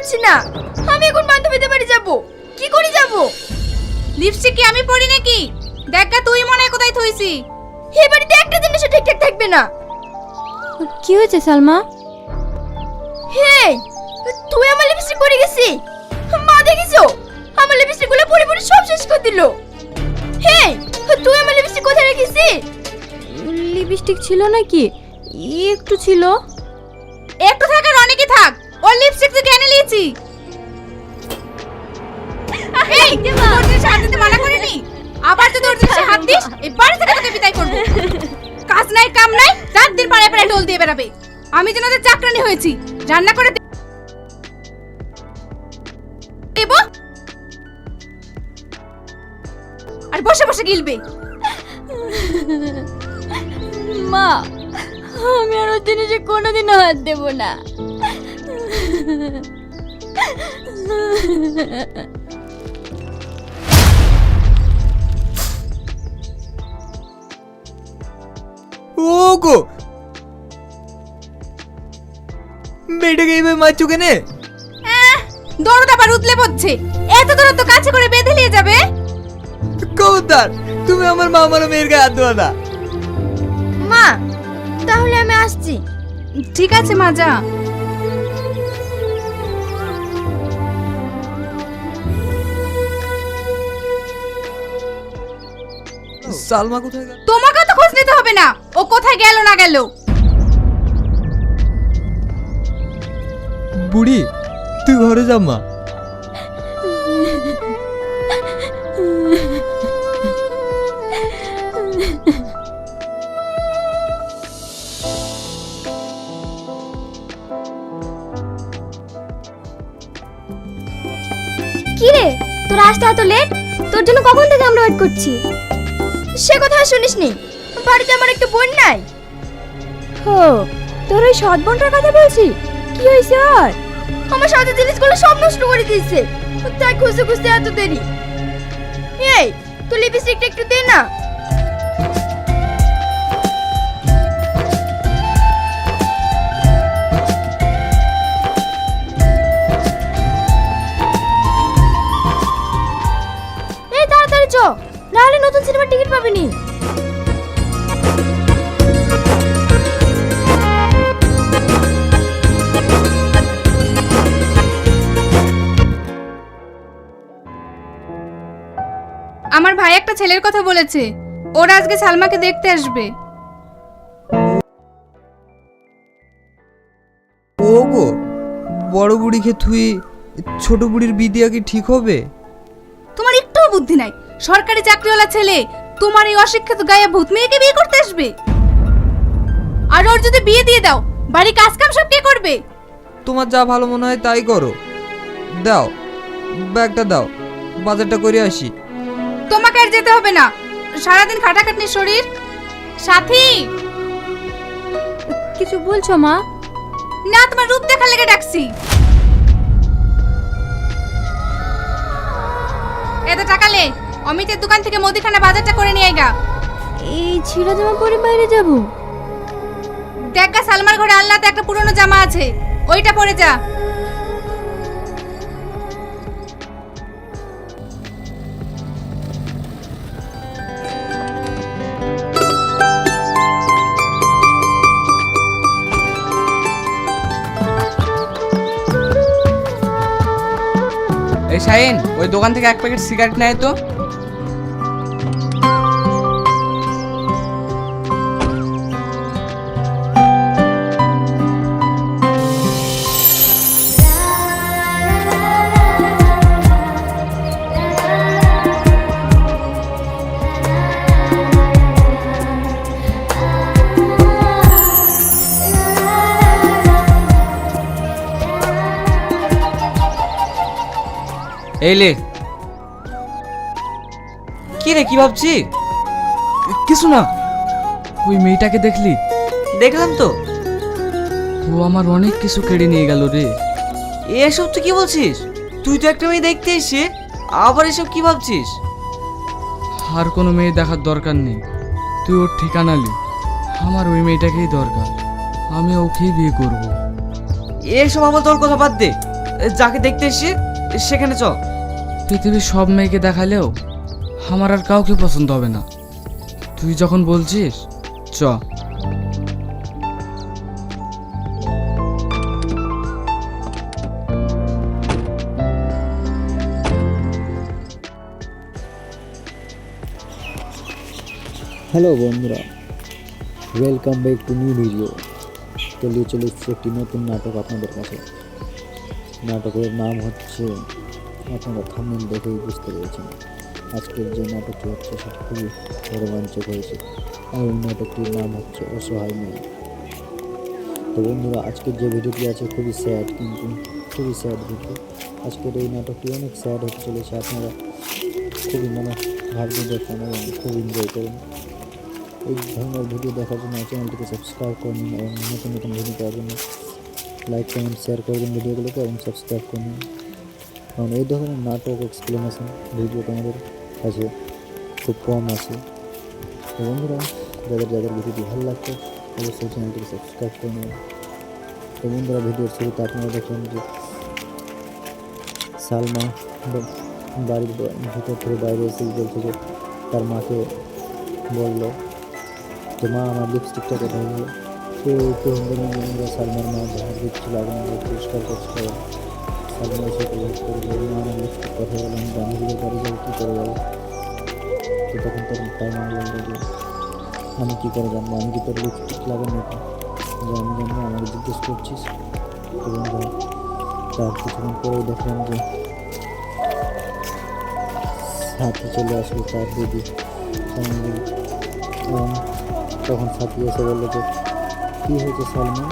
পাচ্ছি না। আমি এখন বান্ধবীদের বাড়ি যাব, কি করে যাব? লিপস্টিক কি আমি পরি নাকি? দেখা তুই মনে হয় কোথায় থইছি। এই বাড়িতে একটা জিনিসও ঠিকঠাক থাকবে না। কি হয়েছে সালমা? হেই, তুই আমার লিপস্টিক পরে গেছি। মা দেখিছো? আমার লিপস্টিক গুলো পরে পরে সব শেষ করে দিল। হেই, তুই আমার লিপস্টিক কোথায় রেখেছি? লিপস্টিক ছিল নাকি? একটু ছিল। একটু থাকার অনেকই থাক, ওর লিপস্টিক তুই কেন নিয়েছি? এই তোর জিনিসে হাত দিতে মানা করিনি? আবার যদি ওর জিনিসে হাত দিস এই বাড়ি থেকে তোকে বিদায় করব। কাজ নাই কাম নাই, রাত দিন পাড়ায় পাড়ায় ঢোল দিয়ে বেড়াবে। আমি যেন ওদের চাকরানি হয়েছি, রান্না করে দেব আর বসে বসে গিলবে। মা, আমি আর ওর জিনিসে কোনোদিনও হাত দেব না। ওগো, মেয়েটাকে এইভাবে মারছো কেনে? দরদ আবার উতলে পড়ছে। এত দূর তো কাছে করে বেঁধে নিয়ে যাবে। কৌতার, তুমি আমার মা আমার মেয়ের গায়ে হাত দেওয়া না। মা, তাহলে আমি আসছি। ঠিক আছে মা, যা। সালমা কোথায় গেল? তোমাকে তো খোঁজ নিতে হবে না, ও কোথায় গেল না গেল। বুড়ি, তুই ঘরে যা মা। কি রে, তোর আসতে এত লেট? তোর জন্য কখন থেকে আমরা ওয়েট করছি। সে কথা আর শুনিসনি? বাড়িতে আমার একটু বোন নাই। হো, তোর ওই সৎ বোনটার কথা বলছি? কি হয়েছে আর? আমার সাথে জিনিসগুলো সব নষ্ট করে দিয়েছে, তাই খুঁজতে খুঁজতে এত দেরি। এই, তুই লিপস্টিকটা একটু দে না। এই তাড়াতাড়ি চ, নাহলে নতুন সিনেমার টিকিট পাবি নি। আমার ভাই একটা ছেলের কথা বলেছে, ওরা আজকে সালমাকে দেখতে আসবে। ওগো, বড় বুড়িকে তুই ছোট বুড়ির বিদিয়া কি ঠিক হবে? তোমার একটু বুদ্ধি নাই। সরকারি চাকরিওয়ালা ছেলে তোমার এই অশিক্ষিত গায়ে ভূত মেয়েকে বিয়ে করতে আসবে? আর ওর যদি বিয়ে দিয়ে দাও, বাড়ি কাজ কাম সব কে করবে? তোমার যা ভালো মনে হয় তাই করো। দাও, ব্যাগটা দাও, বাজারটা করে আসি। তোমাকে আর যেতে হবে না, সারাদিন খাটাখাটনির শরীর। সাথী, কিছু বলছো মা? না তোমার রূপ দেখার লেগে ডাকছি। এত টাকা লে, অমিতের দোকান থেকে মুদিখানা বাজারটা করে নিয়ে আইগা। এই ছিঁড়া জামা পরে বাইরে যাব? দেখা সালমার ঘরে আলনাতে একটা পুরনো জামা আছে, ওইটা পরে যা। এই শাহিন, ওই দোকান থেকে এক প্যাকেট সিগারেট নেয় তো। এই লে। কি রে, কি ভাবছি? কিছু না। ওই মেয়েটাকে দেখলি? দেখলাম তো। ও আমার অনেক কিছু কেড়ে নিয়ে গেল রে। এসব তুই কি বলছিস? তুই তো একটা মেয়ে দেখতে এসে আবার এসব কি ভাবছিস? আর কোনো মেয়ে দেখার দরকার নেই, তুই ওর ঠিকানা লি। আমার ওই মেয়েটাকেই দরকার, আমি ওকেই বিয়ে করব। এসব আমার তোর কথা বাদ দে। যাকে দেখতে এসছি সেখানে চল। পৃথিবীর সব মেয়েকে দেখালেও আমার আর কাউকে পছন্দ হবে না। তুই যখন বলছিস চ। হ্যালো বন্ধুরা, welcome back to new video. চলিয়ে চলে এসেছে একটি নতুন নাটক আপনাদের কাছে। নাটকের নাম হচ্ছে, আপনারা থাম্বনেল দেখেই বুঝতে পেরেছেন আজকের যে নাটকটি হচ্ছে সেটা খুবই রোমাঞ্চক হয়েছে। আর ওই নাটকটির নাম হচ্ছে অসহায় মেয়ে। তো বন্ধুরা, আজকের যে ভিডিওটি আছে খুবই স্যাড, কিন্তু খুবই স্যাড ভিডিও। আজকের এই নাটকটি অনেক স্যাড হতে চলেছে। আপনারা খুবই ভাবতে দেখুন এবং খুব এনজয় করুন। এই ধরনের ভিডিও দেখার জন্য চ্যানেলটিকে সাবস্ক্রাইব করুন এবং নতুন নতুন ভিডিও পাওয়ার জন্য লাইক কমেন্ট শেয়ার করে দিন ভিডিওগুলোকে এবং সাবস্ক্রাইব করুন। কারণ এই ধরনের নাটক এক্সপ্লেনেশন ভিডিও তোমাদের কাছে খুব কম আছে। তো বন্ধুরা, যাদের যাদের ভিডিওটি ভালো লাগছে অবশ্যই চ্যানেলটিকে সাবস্ক্রাইব করে নেবেন। তো বন্ধুরা, ভিডিওর শুরুতে আপনারা দেখলেন যে সালমা বাড়ির ভিতর থেকে বাইরে এসে বলছে যে তার মাকে বলল যে মা আমার লিপস্টিকটা কোথায় গেল। তো সালমার মা ঝাড় দিচ্ছিল, আগুন পরিষ্কার করছিল। সালমা এসে জিজ্ঞেস করে যে মা আমার লিপস্টিক কোথায় গেল, আমি বান্ধবীদের বাড়ি যাবো, কী করে যাবো। তো তখন তার মা বললো যে আমি কী করে জানবো, আমি কি তোর লিপস্টিক লাগানো নাকি যে আমি জানবো, আমাকে জিজ্ঞেস করছিস। তো তার কিছুক্ষণ পরেই দেখলাম যে সাথী চলে আসলো, তার দিদি সঙ্গে। এবং তখন সাথী এসে বললো যে কী হয়েছে সালমা।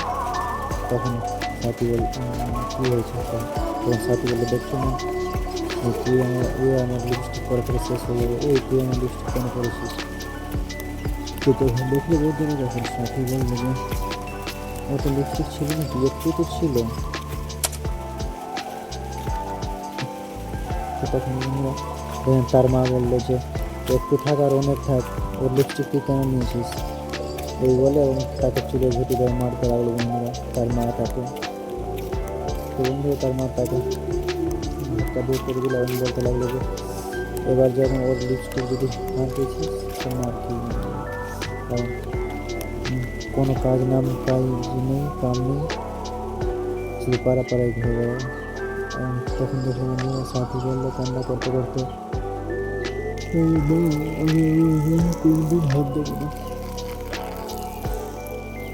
তখন সাথী কী হয়েছে, তখন সাথী বললো দেখছো না তুই আমার লিপস্টিক পরে ফেলে শেষ হয়ে যাবে, তুই আমার লিপস্টিক কেন করেছিস। তো তখন দেখলে বলতে না, যখন সাথী বললো যে অত লিপস্টিক ছিল না, কি একটু তো ছিল। তো তখন তার মা বললো যে একটু থাক আর অনেক থাক, ওর লিপস্টিক তুই কেন নিয়েছিস এই বলে, এবং তাকে চুলে ঘুটি দেয়, মারতে লাগলো বন্ধুরা তার মা তাকে। তো বন্ধুরা, তার মা তাকে ধাক্কা দিয়ে করে দিল এবং বলতে লাগলো যে এবার যখন ওর লিপস্টিক যদি মার দিয়েছিস তো মার কি, কারণ কোনো কাজ নাম কাজ নেই, কাম নেই, শুধু পাড়ায় ঘুরে বেড়ায়। তখন দেখে বন্ধুরা সাথী বললো কান্না করতে করতে কোনদিন হাত দেবো না,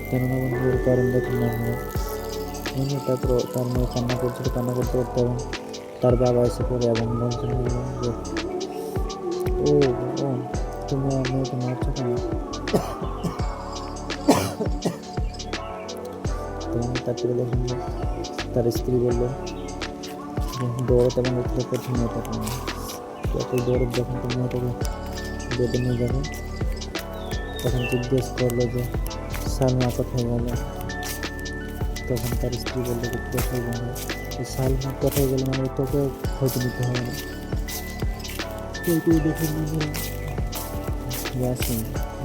কেননা বন্ধুর কারণ দেখুন না আমরা বন্ধু। তারপর তার মেয়ে কান্না করছিল, কান্না করতে করতে এবং তার বাবা এসে পড়ে এবং বলছিল যে ও তুমি আমার মেয়েকে মারছো কেন। তারপরে দেখুন তার স্ত্রী বললো দৌড়াতে এবং উঠলে করছে মেয়েটাকে, যতই দৌড় যখন তুমি মেয়েটাকে বেঁধে নিয়ে যাবে তখন জিজ্ঞেস করলো যে সালমা কোথায় গেল। তখন তার স্ত্রী বললো যে কোথায় গেল, সালমা কোথায় গেল মানে তোকে হয়তো নিতে হবে না। দেখুন আসেন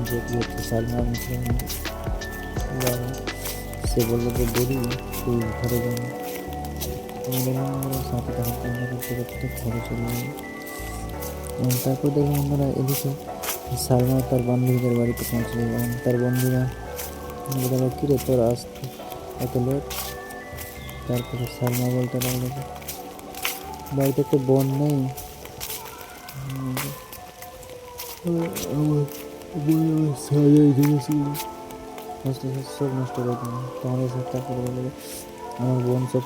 যে কী হচ্ছে, সালমা সে বললো যে বলি তুই ঘরে যাবো। সাথে তখন কান্না করতে করতে ঘরে চলে গেল। তারপর দেখুন বন্ধুরা এদিকে সালমা তার বান্ধবীদের বাড়িতে পৌঁছলো এবং তার বন্ধুরা বলে কিরে তোর আসতে এত লেট। তারপরে সালমা বলতে লাগলো যে বাড়িতে একটু বোন নেই, সব নষ্ট করে দিল। তখন এসে তারপরে বলে যে আমার বোন সব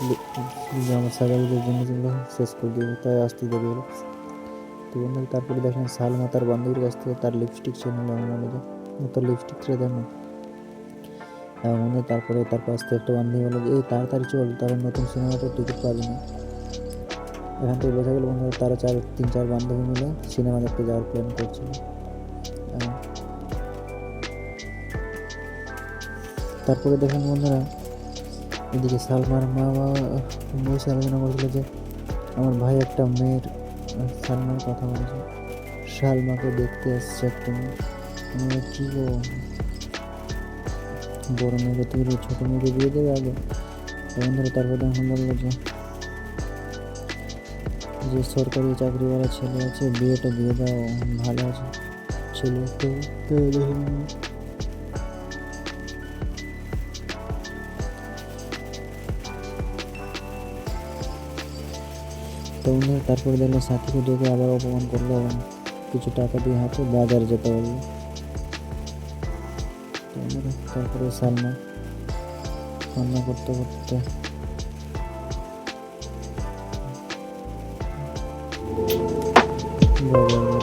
আমার সাজাগুলোর জিনিসগুলো শেষ করে দিবে, তাই আসতে দেবে বলে। তো বন্ধু তারপরে দেখেন সালমা তার বান্ধবীর কাছ থেকে তার লিপস্টিক ছিল না, বলে যে তোর লিপস্টিক ছেড়ে দেয় না। এবং মনে তারপরে তার কাছ থেকে একটা বান্ধবী বলে যে এই তাড়াতাড়ি চল, তার নতুন সিনেমাটার টিকিট পাবি না। এখান থেকে বোঝা গেল বন্ধুরা তারা 3-4 বান্ধবী মিলে সিনেমা দেখতে যাওয়ার প্ল্যান করছিল। তারপরে দেখেন বন্ধুরা এদিকে সালমার মা বসে আলোচনা করছিল যে আমার ভাই একটা মেয়ের সালমার কথা বলছে, সালমাকে দেখতে আসছে একটা মেয়ে। কী গো, বড় মেয়েকে তুই ছোটো মেয়েকে বিয়ে দেবে আগে। বন্ধুরা তারপরে এখন বললো যে যে সরকারি চাকরিওয়ালা ছেলে আছে বিয়েটা দিয়ে দাও, ভালো আছে ছেলে তো তখন তারপর দেখলো সাথীকে ডেকে আবার অপমান করলো এবং কিছু টাকা দিয়ে হাতে বাজার যেতে বললো। তারপরে সালমা কান্না করতে করতে বাজারে